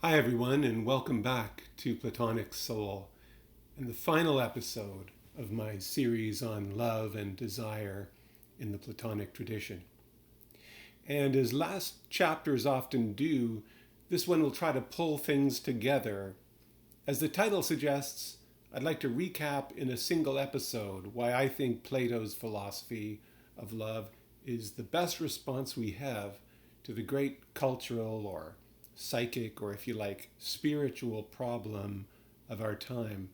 Hi, everyone, and welcome back to Platonic Soul and the final episode of my series on love and desire in the Platonic tradition. And as last chapters often do, this one will try to pull things together. As the title suggests, I'd like to recap in a single episode why I think Plato's philosophy of love is the best response we have to the great cultural or psychic, or if you like, spiritual problem of our time.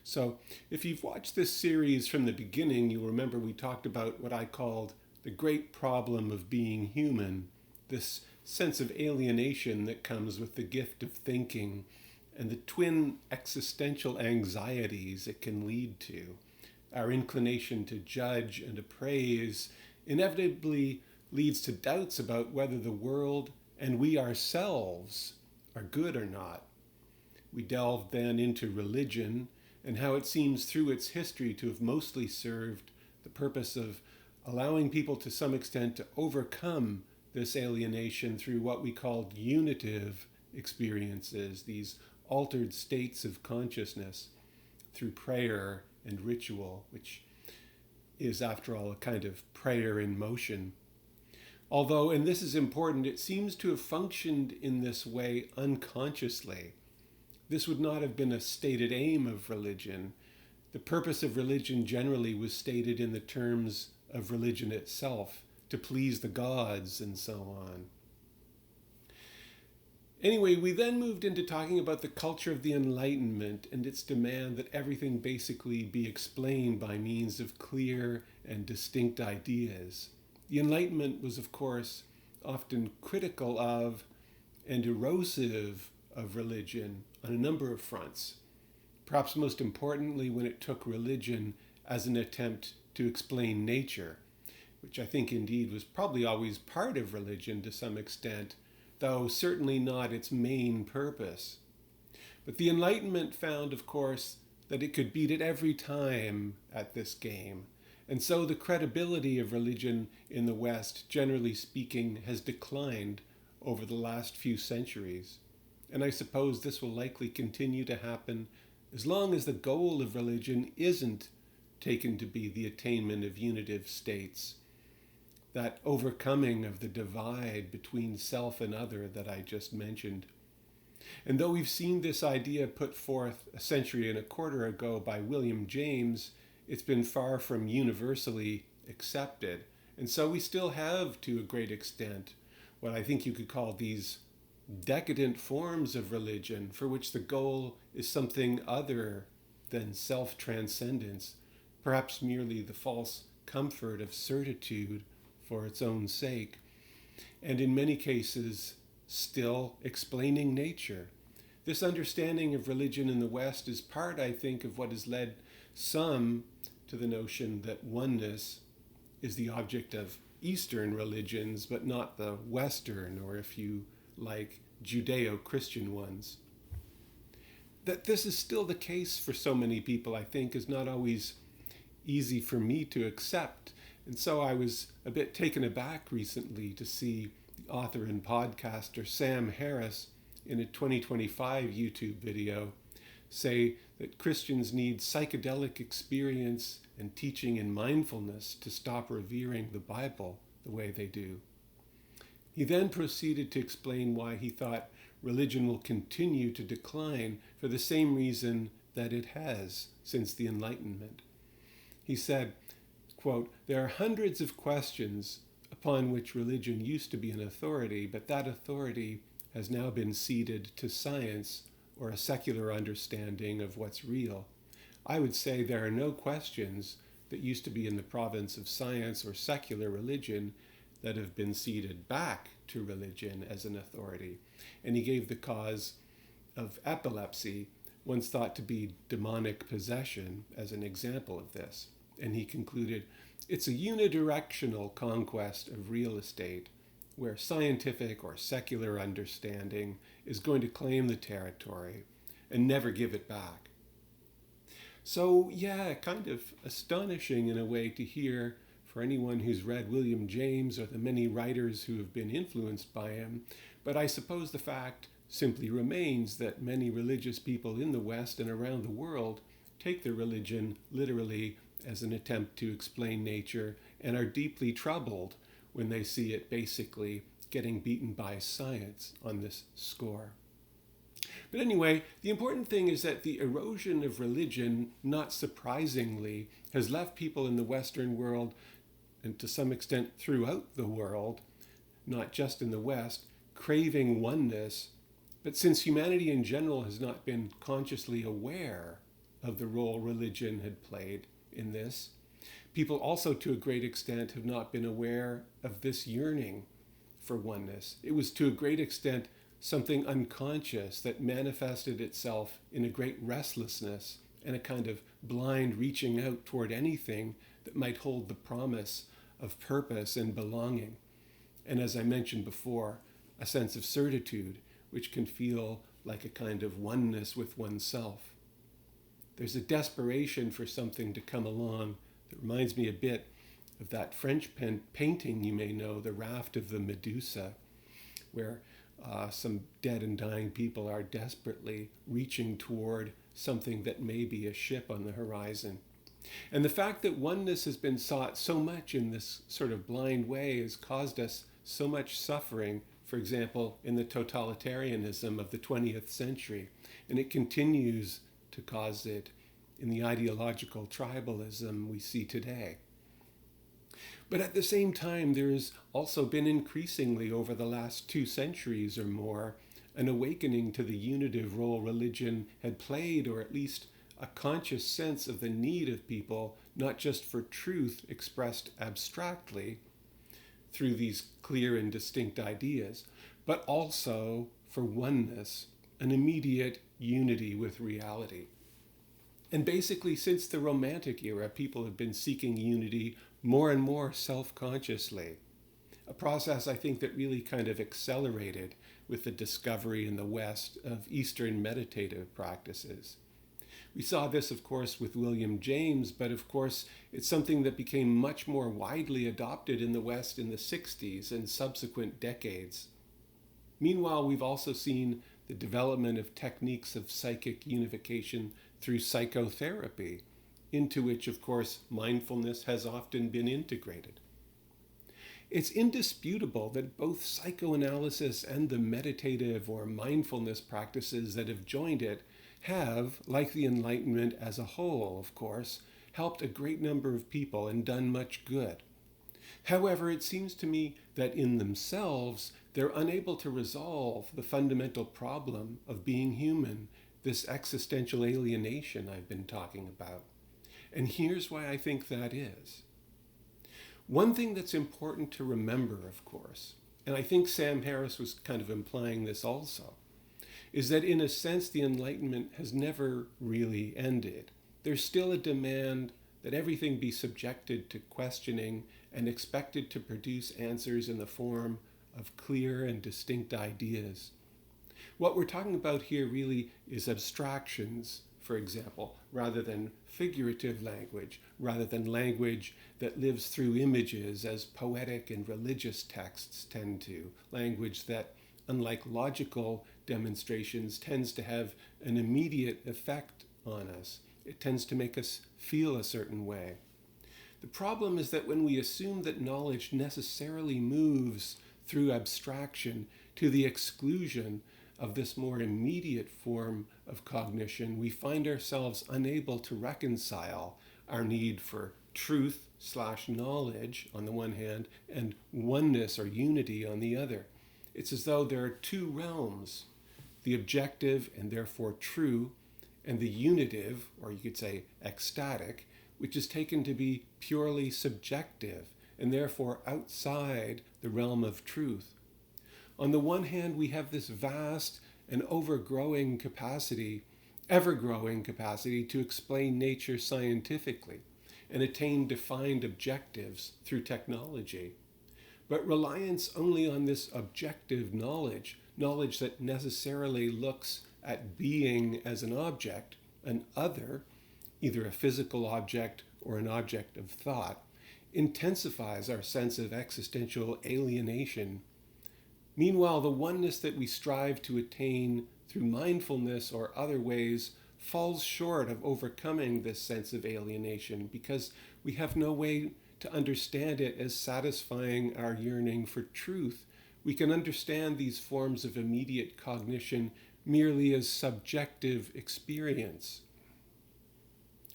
So, if you've watched this series from the beginning, you'll remember we talked about what I called the great problem of being human, this sense of alienation that comes with the gift of thinking, and the twin existential anxieties it can lead to. Our inclination to judge and appraise inevitably leads to doubts about whether the world and we ourselves are good or not. We delved then into religion and how it seems through its history to have mostly served the purpose of allowing people to some extent to overcome this alienation through what we called unitive experiences, these altered states of consciousness through prayer and ritual, which is, after all, a kind of prayer in motion. Although, and this is important, it seems to have functioned in this way unconsciously. This would not have been a stated aim of religion. The purpose of religion generally was stated in the terms of religion itself, to please the gods and so on. Anyway, we then moved into talking about the culture of the Enlightenment and its demand that everything basically be explained by means of clear and distinct ideas. The Enlightenment was, of course, often critical of and erosive of religion on a number of fronts. Perhaps most importantly, when it took religion as an attempt to explain nature, which I think indeed was probably always part of religion to some extent, though certainly not its main purpose. But the Enlightenment found, of course, that it could beat it every time at this game. And so the credibility of religion in the West, generally speaking, has declined over the last few centuries. And I suppose this will likely continue to happen as long as the goal of religion isn't taken to be the attainment of unitive states, that overcoming of the divide between self and other that I just mentioned. And though we've seen this idea put forth a century and a quarter ago by William James, it's been far from universally accepted. And so we still have, to a great extent, what I think you could call these decadent forms of religion for which the goal is something other than self-transcendence, perhaps merely the false comfort of certitude for its own sake, and in many cases, still explaining nature. This understanding of religion in the West is part, I think, of what has led some to the notion that oneness is the object of Eastern religions, but not the Western, or if you like, Judeo-Christian ones. That this is still the case for so many people, I think, is not always easy for me to accept. And so I was a bit taken aback recently to see the author and podcaster Sam Harris in a 2025 YouTube video say that Christians need psychedelic experience and teaching and mindfulness to stop revering the Bible the way they do. He then proceeded to explain why he thought religion will continue to decline for the same reason that it has since the Enlightenment. He said, quote, "There are hundreds of questions upon which religion used to be an authority, but that authority has now been ceded to science or a secular understanding of what's real. I would say there are no questions that used to be in the province of science or secular religion that have been ceded back to religion as an authority." And he gave the cause of epilepsy, once thought to be demonic possession, as an example of this. And he concluded, it's a unidirectional conquest of real estate, where scientific or secular understanding is going to claim the territory and never give it back. So yeah, kind of astonishing in a way to hear for anyone who's read William James or the many writers who have been influenced by him, but I suppose the fact simply remains that many religious people in the West and around the world take their religion literally as an attempt to explain nature and are deeply troubled when they see it basically getting beaten by science on this score. But anyway, the important thing is that the erosion of religion, not surprisingly, has left people in the Western world, and to some extent throughout the world, not just in the West, craving oneness. But since humanity in general has not been consciously aware of the role religion had played in this, people also to a great extent have not been aware of this yearning for oneness. It was to a great extent something unconscious that manifested itself in a great restlessness and a kind of blind reaching out toward anything that might hold the promise of purpose and belonging. And as I mentioned before, a sense of certitude, which can feel like a kind of oneness with oneself. There's a desperation for something to come along that reminds me a bit of that French painting you may know, The Raft of the Medusa, where some dead and dying people are desperately reaching toward something that may be a ship on the horizon. And the fact that oneness has been sought so much in this sort of blind way has caused us so much suffering, for example, in the totalitarianism of the 20th century. And it continues to cause it in the ideological tribalism we see today. But at the same time, there's also been increasingly over the last 2 centuries or more an awakening to the unitive role religion had played, or at least a conscious sense of the need of people, not just for truth expressed abstractly through these clear and distinct ideas, but also for oneness, an immediate unity with reality. And basically, since the Romantic era, people have been seeking unity more and more self-consciously, a process I think that really kind of accelerated with the discovery in the West of Eastern meditative practices. We saw this, of course, with William James, but of course, it's something that became much more widely adopted in the West in the 60s and subsequent decades. Meanwhile, we've also seen the development of techniques of psychic unification through psychotherapy, into which, of course, mindfulness has often been integrated. It's indisputable that both psychoanalysis and the meditative or mindfulness practices that have joined it have, like the Enlightenment as a whole, of course, helped a great number of people and done much good. However, it seems to me that in themselves, they're unable to resolve the fundamental problem of being human, this existential alienation I've been talking about. And here's why I think that is. One thing that's important to remember, of course, and I think Sam Harris was kind of implying this also, is that in a sense the Enlightenment has never really ended. There's still a demand that everything be subjected to questioning and expected to produce answers in the form of clear and distinct ideas. What we're talking about here really is abstractions, for example, rather than figurative language, rather than language that lives through images as poetic and religious texts tend to, language that, unlike logical demonstrations, tends to have an immediate effect on us. It tends to make us feel a certain way. The problem is that when we assume that knowledge necessarily moves through abstraction to the exclusion of this more immediate form of cognition, we find ourselves unable to reconcile our need for truth/knowledge on the one hand and oneness or unity on the other. It's as though there are two realms, the objective and therefore true, and the unitive, or you could say ecstatic, which is taken to be purely subjective and therefore outside the realm of truth. On the one hand, we have this vast and ever-growing capacity to explain nature scientifically and attain defined objectives through technology. But reliance only on this objective knowledge that necessarily looks at being as an object, an other, either a physical object or an object of thought, intensifies our sense of existential alienation Meanwhile, the oneness that we strive to attain through mindfulness or other ways falls short of overcoming this sense of alienation because we have no way to understand it as satisfying our yearning for truth. We can understand these forms of immediate cognition merely as subjective experience.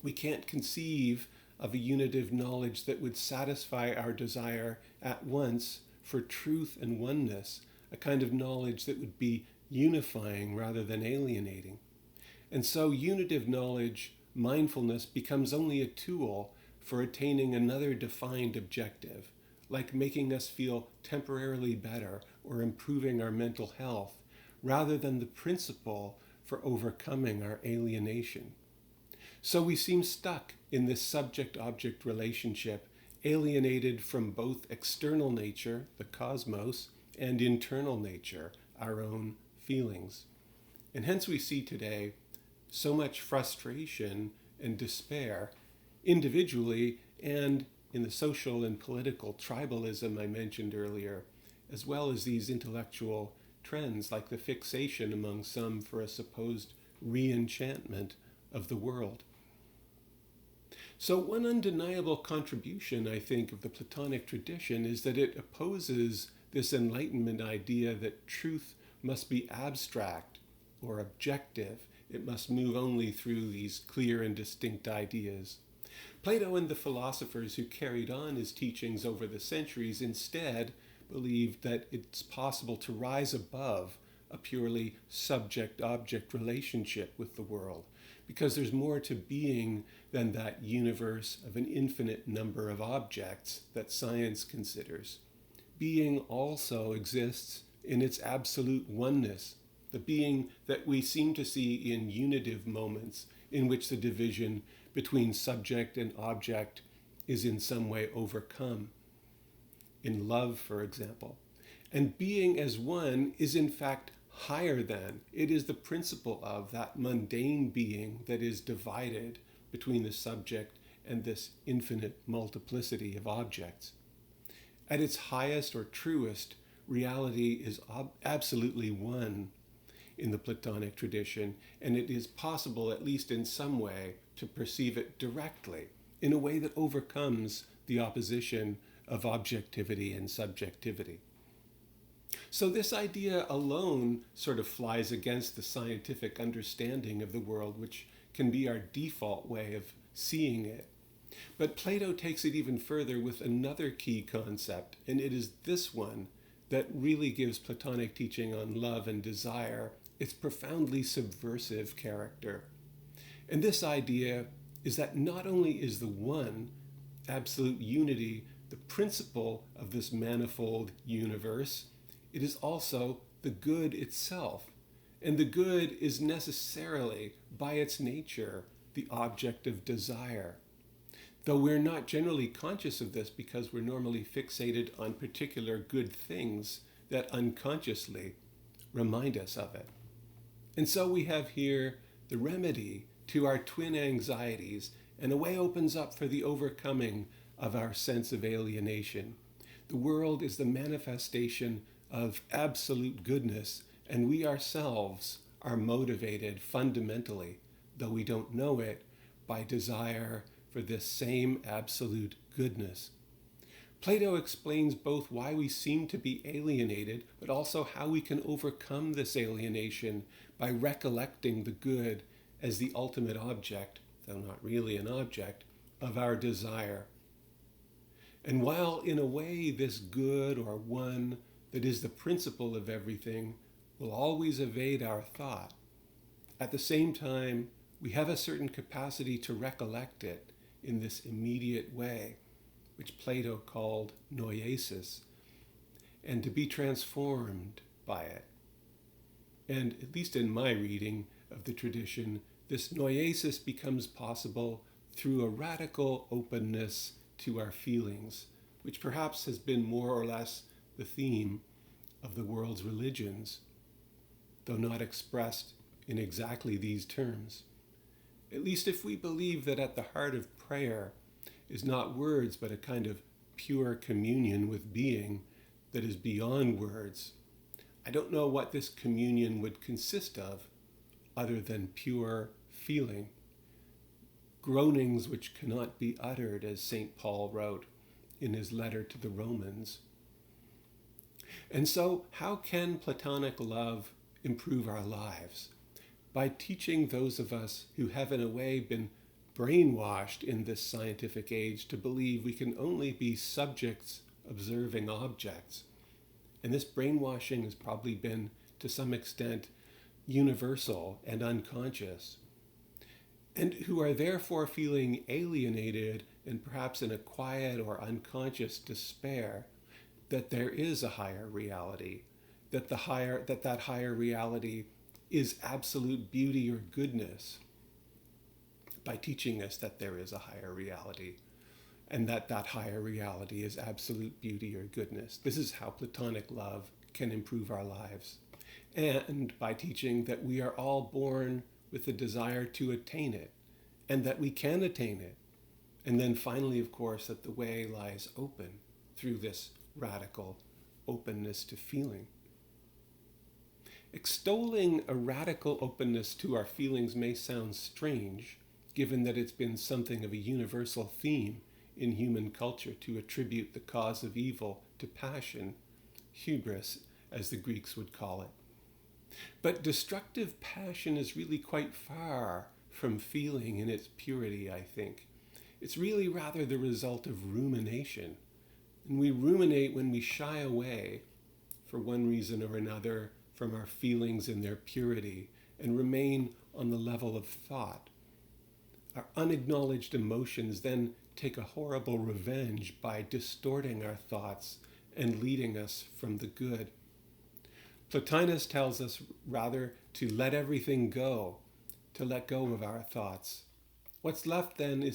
We can't conceive of a unitive knowledge that would satisfy our desire at once for truth and oneness, a kind of knowledge that would be unifying rather than alienating. And so unitive knowledge, mindfulness, becomes only a tool for attaining another defined objective, like making us feel temporarily better or improving our mental health, rather than the principle for overcoming our alienation. So we seem stuck in this subject-object relationship, alienated from both external nature, the cosmos, and internal nature, our own feelings. And hence we see today so much frustration and despair, individually and in the social and political tribalism I mentioned earlier, as well as these intellectual trends like the fixation among some for a supposed re-enchantment of the world. So one undeniable contribution, I think, of the Platonic tradition is that it opposes this Enlightenment idea that truth must be abstract or objective. It must move only through these clear and distinct ideas. Plato and the philosophers who carried on his teachings over the centuries instead believed that it's possible to rise above a purely subject-object relationship with the world, because there's more to being than that universe of an infinite number of objects that science considers. Being also exists in its absolute oneness, the being that we seem to see in unitive moments in which the division between subject and object is in some way overcome. In love, for example. And being as one is in fact higher than. It is the principle of that mundane being that is divided between the subject and this infinite multiplicity of objects. At its highest or truest, reality is absolutely one in the Platonic tradition, and it is possible, at least in some way, to perceive it directly, in a way that overcomes the opposition of objectivity and subjectivity. So this idea alone sort of flies against the scientific understanding of the world, which can be our default way of seeing it. But Plato takes it even further with another key concept, and it is this one that really gives Platonic teaching on love and desire its profoundly subversive character. And this idea is that not only is the one, absolute unity, the principle of this manifold universe, it is also the good itself. And the good is necessarily, by its nature, the object of desire. Though we're not generally conscious of this because we're normally fixated on particular good things that unconsciously remind us of it. And so we have here the remedy to our twin anxieties, and a way opens up for the overcoming of our sense of alienation. The world is the manifestation of absolute goodness, and we ourselves are motivated fundamentally, though we don't know it, by desire for this same absolute goodness. Plato explains both why we seem to be alienated, but also how we can overcome this alienation by recollecting the good as the ultimate object, though not really an object, of our desire. And while in a way this good or one that is the principle of everything will always evade our thought, at the same time we have a certain capacity to recollect it in this immediate way, which Plato called noiesis, and to be transformed by it. And at least in my reading of the tradition, this noiesis becomes possible through a radical openness to our feelings, which perhaps has been more or less the theme of the world's religions, though not expressed in exactly these terms. At least if we believe that at the heart of prayer is not words, but a kind of pure communion with being that is beyond words, I don't know what this communion would consist of other than pure feeling. Groanings which cannot be uttered, as St. Paul wrote in his letter to the Romans. And so, how can Platonic love improve our lives? By teaching those of us who have in a way been brainwashed in this scientific age to believe we can only be subjects observing objects. And this brainwashing has probably been, to some extent, universal and unconscious, and who are therefore feeling alienated and perhaps in a quiet or unconscious despair that there is a higher reality, that that higher reality is absolute beauty or goodness, by teaching us that there is a higher reality and that that higher reality is absolute beauty or goodness. This is how Platonic love can improve our lives. And by teaching that we are all born with the desire to attain it, and that we can attain it. And then finally, of course, that the way lies open through this radical openness to feeling. Extolling a radical openness to our feelings may sound strange, given that it's been something of a universal theme in human culture to attribute the cause of evil to passion, hubris, as the Greeks would call it. But destructive passion is really quite far from feeling in its purity, I think. It's really rather the result of rumination. And we ruminate when we shy away, for one reason or another, from our feelings in their purity and remain on the level of thought. Our unacknowledged emotions then take a horrible revenge by distorting our thoughts and leading us from the good. Plotinus tells us rather to let everything go, to let go of our thoughts. What's left then, in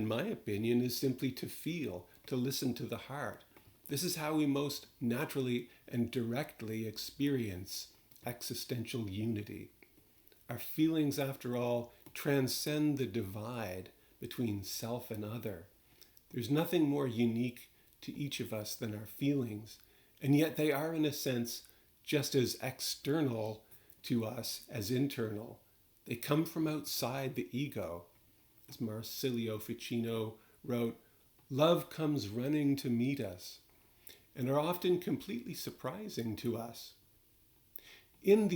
my opinion, is simply to feel, to listen to the heart. This is how we most naturally and directly experience existential unity. Our feelings, after all, transcend the divide between self and other. There's nothing more unique to each of us than our feelings, and yet they are, in a sense, just as external to us as internal. They come from outside the ego. As Marsilio Ficino wrote, "Love comes running to meet us," and are often completely surprising to us. In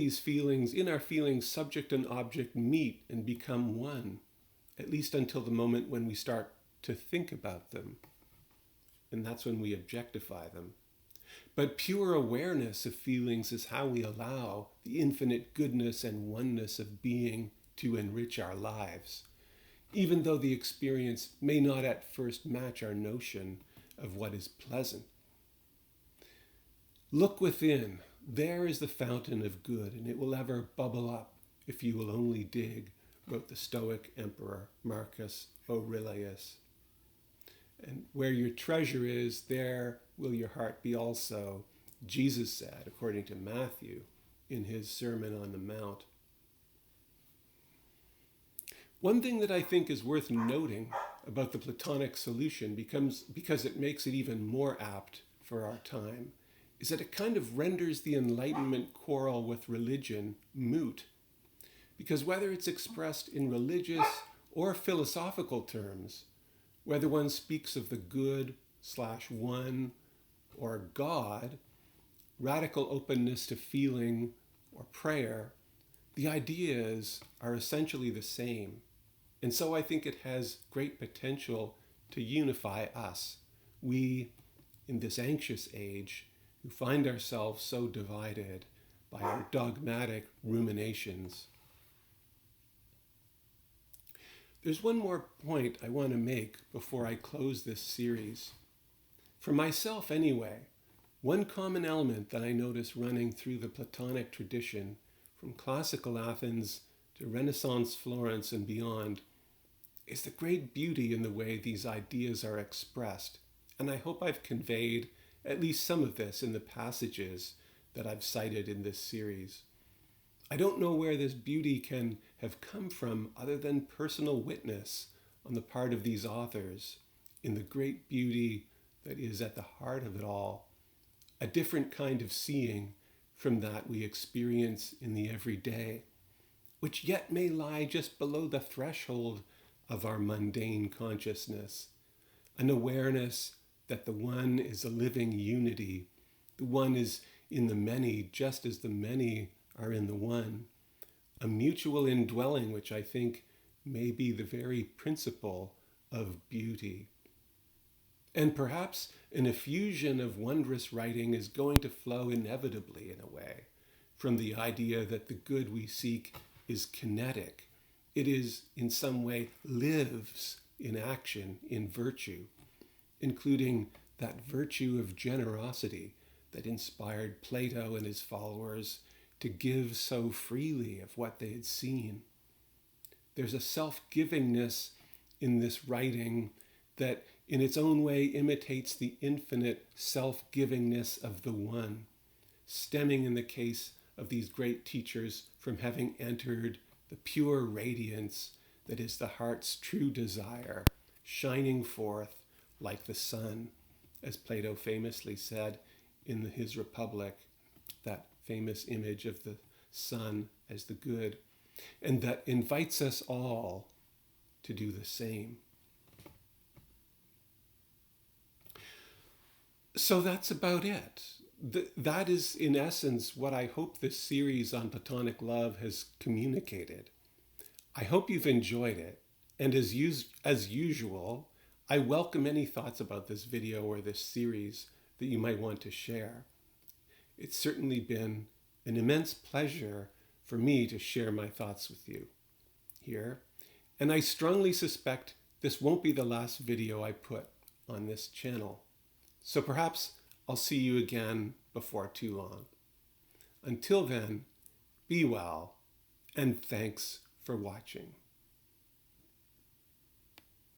our feelings, subject and object meet and become one, at least until the moment when we start to think about them. And that's when we objectify them. But pure awareness of feelings is how we allow the infinite goodness and oneness of being to enrich our lives, even though the experience may not at first match our notion of what is pleasant. Look within. There is the fountain of good, and it will ever bubble up if you will only dig, wrote the Stoic emperor Marcus Aurelius. And where your treasure is, there will your heart be also, Jesus said, according to Matthew, in his Sermon on the Mount. One thing that I think is worth noting about the Platonic solution, because it makes it even more apt for our time, is that it kind of renders the Enlightenment quarrel with religion moot. Because whether it's expressed in religious or philosophical terms, whether one speaks of the good/one or God, radical openness to feeling or prayer, the ideas are essentially the same. And so I think it has great potential to unify us, we in this anxious age who find ourselves so divided by our dogmatic ruminations. There's one more point I want to make before I close this series. For myself anyway, one common element that I notice running through the Platonic tradition, from classical Athens to Renaissance Florence and beyond, is the great beauty in the way these ideas are expressed. And I hope I've conveyed at least some of this in the passages that I've cited in this series. I don't know where this beauty can have come from other than personal witness on the part of these authors in the great beauty that is at the heart of it all, a different kind of seeing from that we experience in the everyday, which yet may lie just below the threshold of our mundane consciousness, an awareness that the one is a living unity, the one is in the many just as the many are in the one, a mutual indwelling which I think may be the very principle of beauty. And perhaps an effusion of wondrous writing is going to flow inevitably, in a way, from the idea that the good we seek is kinetic. It is, in some way, lives in action, in virtue, including that virtue of generosity that inspired Plato and his followers to give so freely of what they had seen. There's a self-givingness in this writing that in its own way imitates the infinite self-givingness of the one, stemming in the case of these great teachers from having entered the pure radiance that is the heart's true desire, shining forth like the sun, as Plato famously said in his Republic, that famous image of the sun as the good, and that invites us all to do the same. So that's about it. That is, in essence, what I hope this series on Platonic love has communicated. I hope you've enjoyed it, and as usual, I welcome any thoughts about this video or this series that you might want to share. It's certainly been an immense pleasure for me to share my thoughts with you here, and I strongly suspect this won't be the last video I put on this channel. So perhaps I'll see you again before too long. Until then, be well, and thanks for watching.